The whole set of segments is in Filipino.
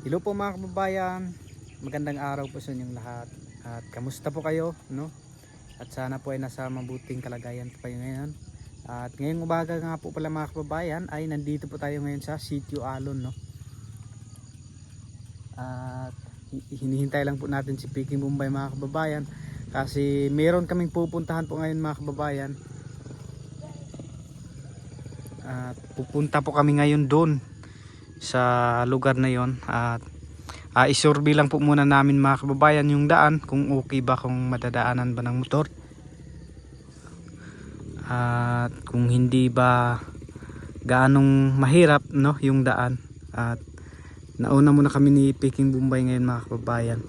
Hello po mga kababayan, magandang araw po sa inyong lahat. At kamusta po kayo, no? At sana po ay nasa mabuting kalagayan po kayo ngayon. At ngayong umaga nga po pala mga kababayan ay nandito po tayo ngayon sa Sitio Alon, no? At hinihintay lang po natin si Peking Bombay mga kababayan kasi meron kaming pupuntahan po ngayon mga kababayan. At pupunta po kami ngayon doon sa lugar na yon at isurvey lang po muna namin mga kababayan yung daan kung okay ba, kung madadaanan ba ng motor at kung hindi ba gaanong mahirap, no, yung daan. At nauna muna kami ni Peking Bombay ngayon mga kababayan.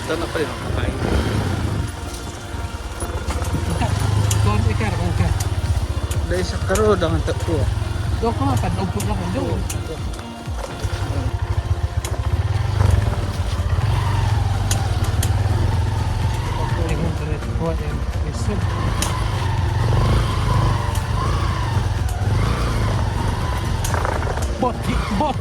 Ito na pa rin ang kakain. Doon ikar, okay. Dahil sa karod ang tapo. Doon ko nga, pag-upo lang ko doon. Bot.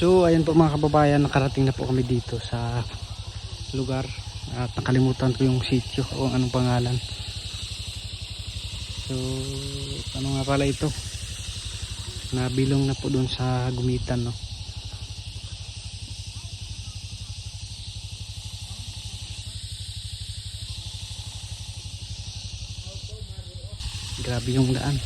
So ayun po mga kababayan, nakarating na po kami dito sa lugar at nakalimutan ko yung sitio o anong pangalan. So ano nga pala ito, nabilong na po dun sa Gumitan, no. Grabe yung daan.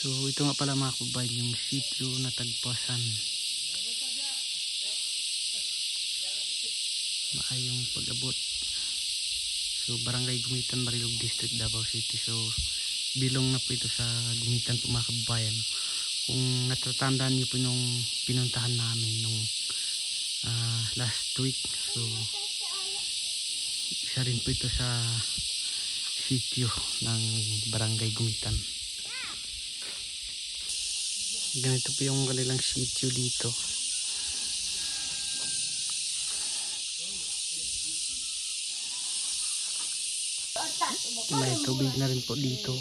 So ito nga pala mga kababayan yung sitio na Tagpuasan. Maayong pag-abot. So Barangay Gumitan, Marilog District, Davao City. So bilong na po ito sa Gumitan po mga kababayan. Kung natatandaan niyo po nung pinuntahan namin nung last week. So isa rin po ito sa sitio ng Barangay Gumitan. Ganito po yung kanilang sitio dito. May tubig na rin po dito.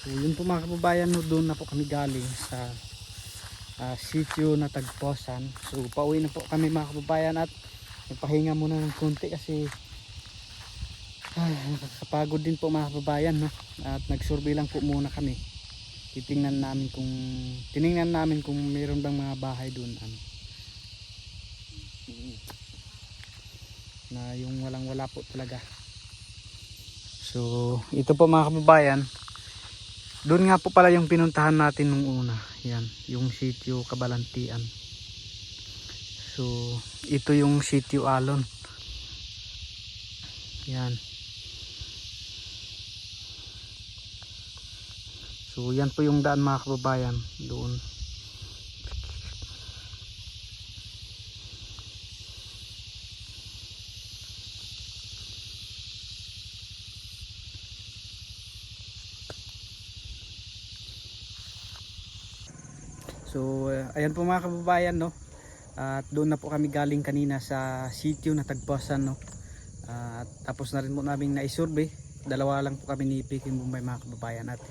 So yun po mga kababayan, no, doon na po kami galing sa sitio na Tagpuasan. So pauwi na po kami mga kababayan at nagpahinga muna ng konti kasi nakakapagod din po mga kababayan, no? At nagsurvey lang po muna kami. Tiningnan namin kung mayroon bang mga bahay doon na yung walang wala po talaga. So ito po mga kababayan, doon nga po pala yung pinuntahan natin nung una. Yan, yung sitio Kabalantian. So ito yung sitio Alon. Yan. So yan po yung daan mga kababayan doon. So ayan po mga kababayan, no. At doon na po kami galing kanina sa sitio na Tagpuasan, no. At tapos na rin po namin na-survey. Dalawa lang po kami ni Peking Bombay mga kababayan at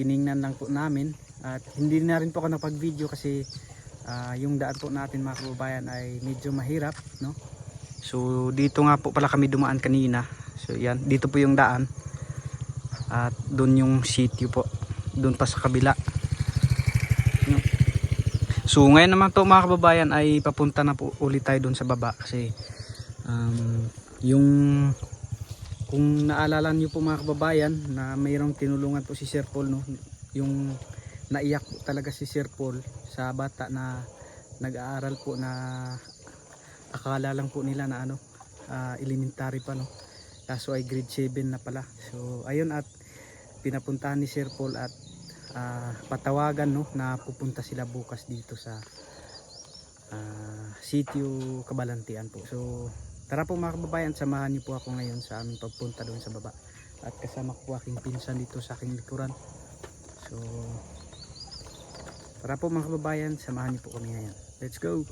tiningnan lang po namin at hindi na rin po ako napag-video kasi yung daan po natin mga kababayan ay medyo mahirap, no. So dito nga po pala kami dumaan kanina. So yan, dito po yung daan at doon yung sitio po, doon pa sa kabila, no? So ngayon naman to mga kababayan ay papunta na po ulit tayo doon sa baba kasi yung kung naalala niyo po mga kababayan na mayroong tinulungan po si Sir Paul, no, yung naiyak po talaga si Sir Paul sa bata na nag-aaral po na akala lang po nila na elementary pa, no, kaso ay grade 7 na pala. So ayun, at pinapuntahan ni Sir Paul at patawagan, no, na pupunta sila bukas dito sa sitio Kabalantian po. So tara po mga kababayan, samahan niyo po ako ngayon sa aming pagpunta doon sa baba at kasama ko po aking pinsan dito sa aking likuran. So tara po mga kababayan, samahan niyo po kami ngayon. Let's go!